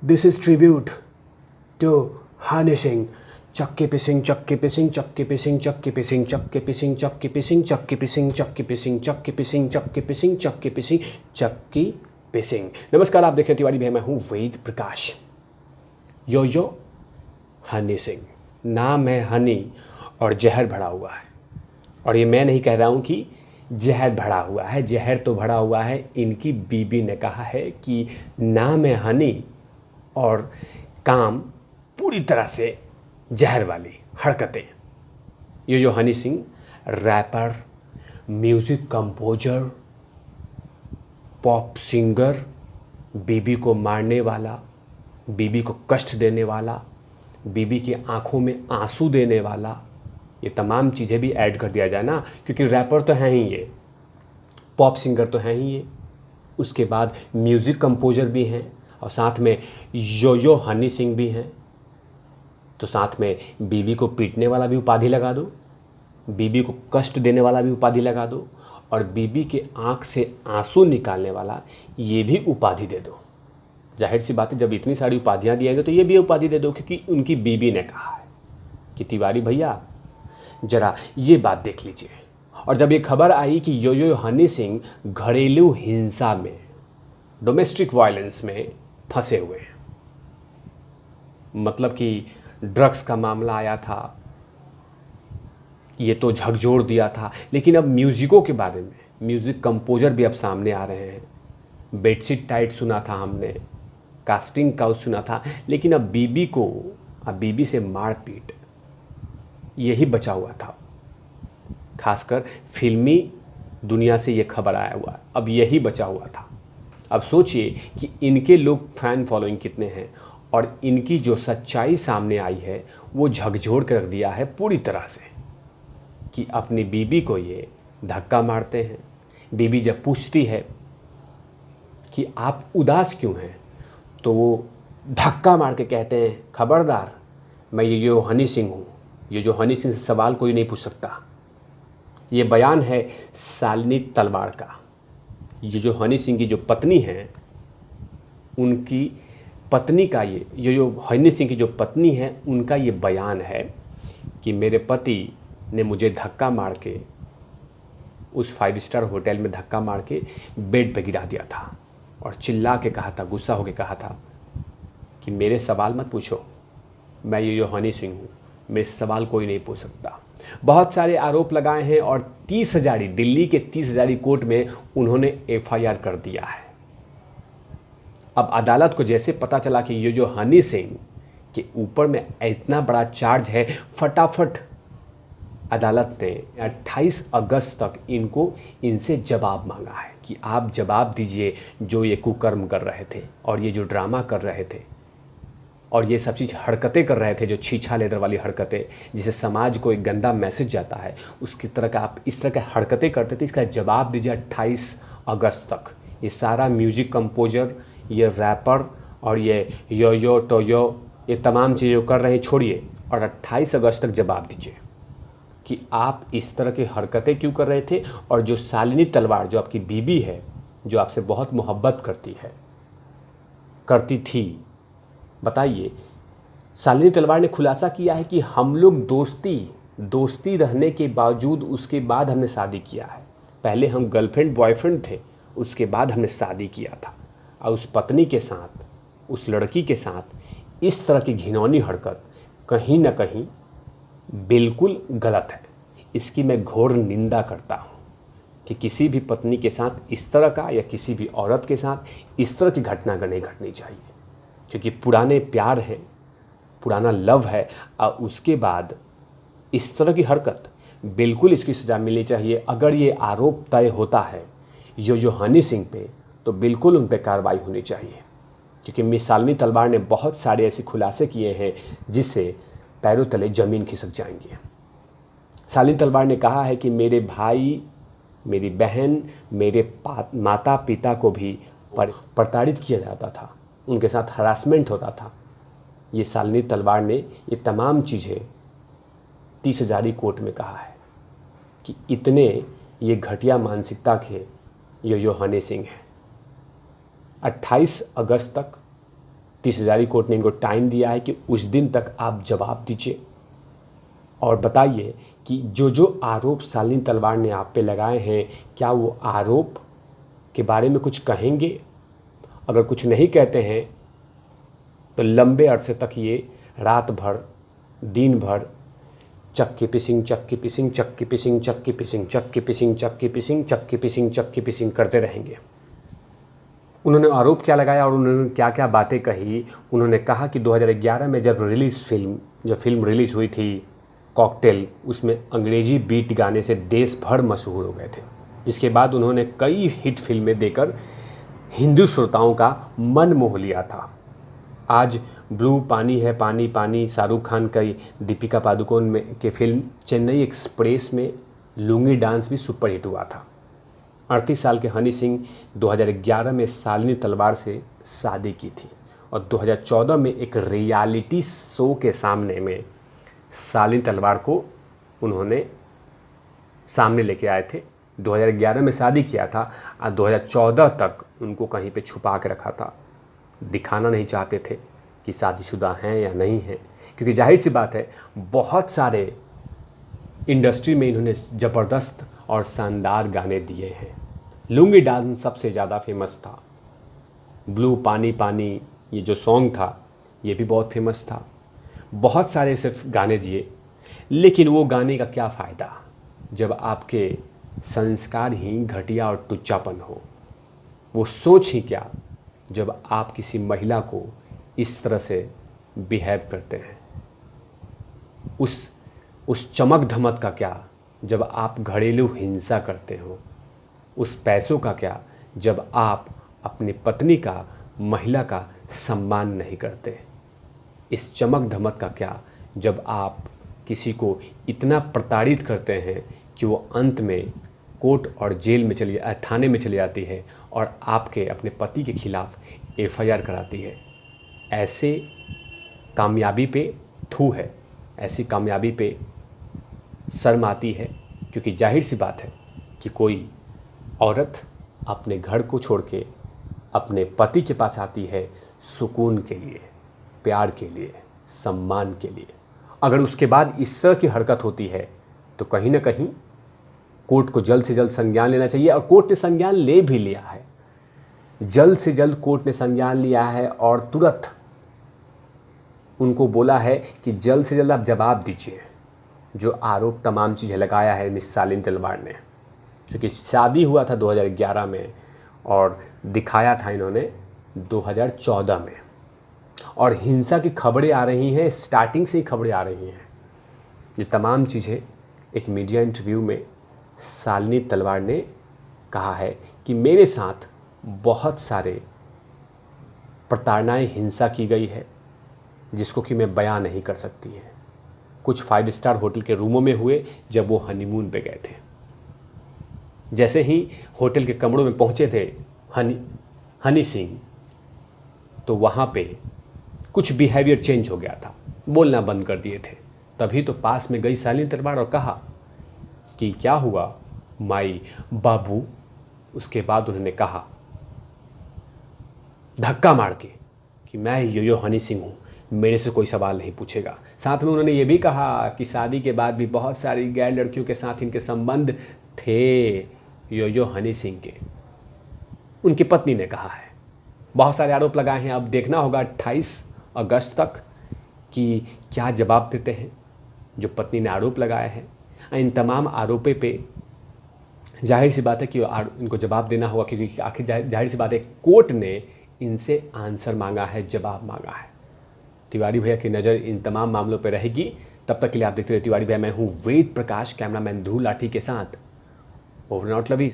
This is tribute to Hani Singh. चक्के पे सिंह, चक्के पे सिंह, चक्के पे सिंह, चक्के पे सिंह, चक्के पे सिंह, चक्के पे सिंह, चक्के पे सिंह, चक्के पे सिंह, चक्के पे सिंह, चक्के पे सिंह, चक्के पे सिंह, चक्की पे सिंह। नमस्कार, आप देख रहे तिवारी भैया, मैं हूँ वेद प्रकाश। यो यो हनी सिंह, नाम है हनी और जहर भरा हुआ है। और ये मैं नहीं कह रहा हूँ कि जहर भरा हुआ है, जहर तो भरा हुआ है। इनकी बीबी ने कहा है कि नाम है हनी और काम पूरी तरह से जहर वाली हरकतें। ये जो Honey Singh rapper, music composer, pop singer, बीबी को मारने वाला, बीबी को कष्ट देने वाला, बीबी की आंखों में आंसू देने वाला, ये तमाम चीज़ें भी ऐड कर दिया जाए ना, क्योंकि रैपर तो हैं ही ये, पॉप सिंगर तो हैं ही ये, उसके बाद म्यूज़िक कंपोजर भी हैं और साथ में यो हनी सिंह भी हैं। तो साथ में बीवी को पीटने वाला भी उपाधि लगा दो, बीवी को कष्ट देने वाला भी उपाधि लगा दो और बीवी के आंख से आंसू निकालने वाला ये भी उपाधि दे दो। जाहिर सी बात है, जब इतनी सारी उपाधियाँ दिएंगे तो ये भी उपाधि दे दो, क्योंकि उनकी बीवी ने कहा है कि तिवारी भैया ज़रा ये बात देख लीजिए। और जब ये खबर आई कि यो हनी सिंह घरेलू हिंसा में, डोमेस्टिक वायलेंस में फंसे हुए हैं, मतलब कि ड्रग्स का मामला आया था, ये तो झकझोर दिया था, लेकिन अब म्यूज़िकों के बारे में, म्यूज़िक कंपोजर भी अब सामने आ रहे हैं। बेडशीट टाइट सुना था हमने, कास्टिंग काउच सुना था, लेकिन अब बीबी से मारपीट, यही बचा हुआ था। खासकर फिल्मी दुनिया से ये खबर आया हुआ है, अब यही बचा हुआ था। अब सोचिए कि इनके लोग फैन फॉलोइंग कितने हैं और इनकी जो सच्चाई सामने आई है वो झकझोर कर रख दिया है पूरी तरह से कि अपनी बीबी को ये धक्का मारते हैं। बीबी जब पूछती है कि आप उदास क्यों हैं, तो वो धक्का मार के कहते हैं, खबरदार, मैं ये हनी सिंह हूँ, ये जो हनी सिंह से सवाल कोई नहीं पूछ सकता। ये बयान है शालिनी तलवार का। ये जो हनी सिंह की जो पत्नी है, उनकी पत्नी का ये जो हनी सिंह की जो पत्नी है, उनका ये बयान है कि मेरे पति ने मुझे धक्का मार के उस 5 स्टार होटल में धक्का मार के बेड पे गिरा दिया था और चिल्ला के कहा था, गुस्सा होके कहा था कि मेरे सवाल मत पूछो, मैं ये जो हनी सिंह हूँ, मेरे सवाल कोई नहीं पूछ सकता। बहुत सारे आरोप लगाए हैं और 30 हजारी, दिल्ली के 30 हजारी कोर्ट में उन्होंने FIR कर दिया है। अब अदालत को जैसे पता चला कि ये जो हनी सिंह के ऊपर में इतना बड़ा चार्ज है, फटाफट अदालत ने 28 अगस्त तक इनसे जवाब मांगा है कि आप जवाब दीजिए, जो ये कुकर्म कर रहे थे और ये जो ड्रामा कर रहे थे और ये सब चीज़ हरकतें कर रहे थे, जो छीछा लेदर वाली हरकतें, जिसे समाज को एक गंदा मैसेज जाता है, उसकी तरह का आप इस तरह की हरकतें करते थे, इसका जवाब दीजिए 28 अगस्त तक। ये सारा म्यूज़िक कंपोजर, ये रैपर और ये यो टोयो, ये तमाम चीज़ें कर रहे हैं, छोड़िए और 28 अगस्त तक जवाब दीजिए कि आप इस तरह की हरकतें क्यों कर रहे थे। और जो शालिनी तलवार, जो आपकी बीबी है, जो आपसे बहुत मोहब्बत करती थी, बताइए, शालिनी तलवार ने खुलासा किया है कि हम लोग दोस्ती रहने के बावजूद उसके बाद हमने शादी किया है। पहले हम गर्लफ्रेंड बॉयफ्रेंड थे, उसके बाद हमने शादी किया था। और उस पत्नी के साथ, उस लड़की के साथ इस तरह की घिनौनी हरकत कहीं ना कहीं बिल्कुल गलत है। इसकी मैं घोर निंदा करता हूँ कि किसी भी पत्नी के साथ इस तरह का, या किसी भी औरत के साथ इस तरह की घटना नहीं घटनी चाहिए, क्योंकि पुराने प्यार हैं, पुराना लव है, और उसके बाद इस तरह की हरकत, बिल्कुल इसकी सज़ा मिलनी चाहिए। अगर ये आरोप तय होता है यो हनी सिंह पे, तो बिल्कुल उन पर कार्रवाई होनी चाहिए, क्योंकि मिस शालिनी तलवार ने बहुत सारे ऐसे खुलासे किए हैं जिससे पैरों तले ज़मीन खिसक जाएंगे। शालिनी तलवार ने कहा है कि मेरे भाई, मेरी बहन, मेरे माता पिता को भी प्रताड़ित किया जाता था, उनके साथ हरासमेंट होता था। ये शालिनी तलवार ने ये तमाम चीज़ें 30 हजारी कोर्ट में कहा है कि इतने ये घटिया मानसिकता के यो हनी सिंह हैं। 28 अगस्त तक 30 हजारी कोर्ट ने इनको टाइम दिया है कि उस दिन तक आप जवाब दीजिए और बताइए कि जो जो आरोप शालिनी तलवार ने आप पे लगाए हैं, क्या वो आरोप के बारे में कुछ कहेंगे? अगर कुछ नहीं कहते हैं तो लंबे अरसे तक ये रात भर दिन भर चक्की पिसिंग चक्की पिसिंग चक्की पिसिंग चक्की पिसिंग चक्की पिसिंग चक्की पिसिंग चक्की पिसिंग चक्की पिसिंग करते रहेंगे। उन्होंने आरोप क्या लगाया और उन्होंने क्या क्या बातें कही? उन्होंने कहा कि 2011 में जब फिल्म रिलीज़ हुई थी कॉकटेल, उसमें अंग्रेजी बीट गाने से देश भर मशहूर हो गए थे। इसके बाद उन्होंने कई हिट फिल्में देकर हिंदू श्रोताओं का मन मोह लिया था। आज ब्लू, पानी है पानी पानी, शाहरुख खान का दीपिका पादुकोण में के फिल्म चेन्नई एक्सप्रेस में लुंगी डांस भी सुपरहिट हुआ था। 38 साल के हनी सिंह 2011 में शालिनी तलवार से शादी की थी और 2014 में एक रियलिटी शो के सामने में शालिनी तलवार को उन्होंने सामने लेके आए थे। 2011 में शादी किया था और 2014 तक उनको कहीं पे छुपा के रखा था, दिखाना नहीं चाहते थे कि शादीशुदा हैं या नहीं हैं, क्योंकि जाहिर सी बात है बहुत सारे इंडस्ट्री में इन्होंने ज़बरदस्त और शानदार गाने दिए हैं। लुंगी डांस सबसे ज़्यादा फेमस था। ब्लू, पानी पानी, ये जो सॉन्ग था ये भी बहुत फेमस था। बहुत सारे सिर्फ गाने दिए, लेकिन वो गाने का क्या फ़ायदा जब आपके संस्कार ही घटिया और टुच्चापन हो। वो सोच ही क्या जब आप किसी महिला को इस तरह से बिहेव करते हैं। उस चमक धमक का क्या जब आप घरेलू हिंसा करते हो। उस पैसों का क्या जब आप अपनी पत्नी का, महिला का सम्मान नहीं करते। इस चमक धमक का क्या जब आप किसी को इतना प्रताड़ित करते हैं कि वो अंत में कोर्ट और जेल में थाने में चली जाती है और आपके अपने पति के खिलाफ एफआईआर कराती है। ऐसे कामयाबी पे थू है, ऐसी कामयाबी पे शर्म आती है, क्योंकि जाहिर सी बात है कि कोई औरत अपने घर को छोड़ के अपने पति के पास आती है सुकून के लिए, प्यार के लिए, सम्मान के लिए। अगर उसके बाद इस तरह की हरकत होती है तो कहीं ना कहीं कोर्ट को जल्द से जल्द संज्ञान लेना चाहिए, और कोर्ट ने संज्ञान ले भी लिया है। जल्द से जल्द कोर्ट ने संज्ञान लिया है और तुरंत उनको बोला है कि जल्द से जल्द आप जवाब दीजिए जो आरोप तमाम चीज़ें लगाया है मिस शालिनी तलवार ने। क्योंकि शादी हुआ था 2011 में और दिखाया था इन्होंने 2014 में, और हिंसा की खबरें आ रही हैं, स्टार्टिंग से ही खबरें आ रही हैं। ये तमाम चीज़ें एक मीडिया इंटरव्यू में शालिनी तलवार ने कहा है कि मेरे साथ बहुत सारे प्रताड़नाएं, हिंसा की गई है जिसको कि मैं बयां नहीं कर सकती है। कुछ 5 स्टार होटल के रूमों में हुए जब वो हनीमून पे गए थे। जैसे ही होटल के कमरों में पहुंचे थे हनी सिंह, तो वहाँ पे कुछ बिहेवियर चेंज हो गया था, बोलना बंद कर दिए थे। तभी तो पास में गई शालिनी तलवार और कहा कि क्या हुआ माई बाबू। उसके बाद उन्होंने कहा धक्का मार के कि मैं यो हनी सिंह हूँ, मेरे से कोई सवाल नहीं पूछेगा। साथ में उन्होंने ये भी कहा कि शादी के बाद भी बहुत सारी गैर लड़कियों के साथ इनके संबंध थे, यो हनी सिंह के। उनकी पत्नी ने कहा है। बहुत सारे आरोप लगाए हैं। अब देखना होगा 28 अगस्त तक कि क्या जवाब देते हैं जो पत्नी ने आरोप लगाए हैं। इन तमाम आरोपों पे जाहिर सी बात है कि इनको जवाब देना होगा, क्योंकि आखिर जाहिर सी बात है कोर्ट ने इनसे आंसर मांगा है, जवाब मांगा है। तिवारी भैया की नज़र इन तमाम मामलों पर रहेगी। तब तक के लिए आप देखते रहिए तिवारी भैया। मैं हूँ वेद प्रकाश, कैमरामैन ध्रुव लाठी के साथ। ओवर नॉट लवी।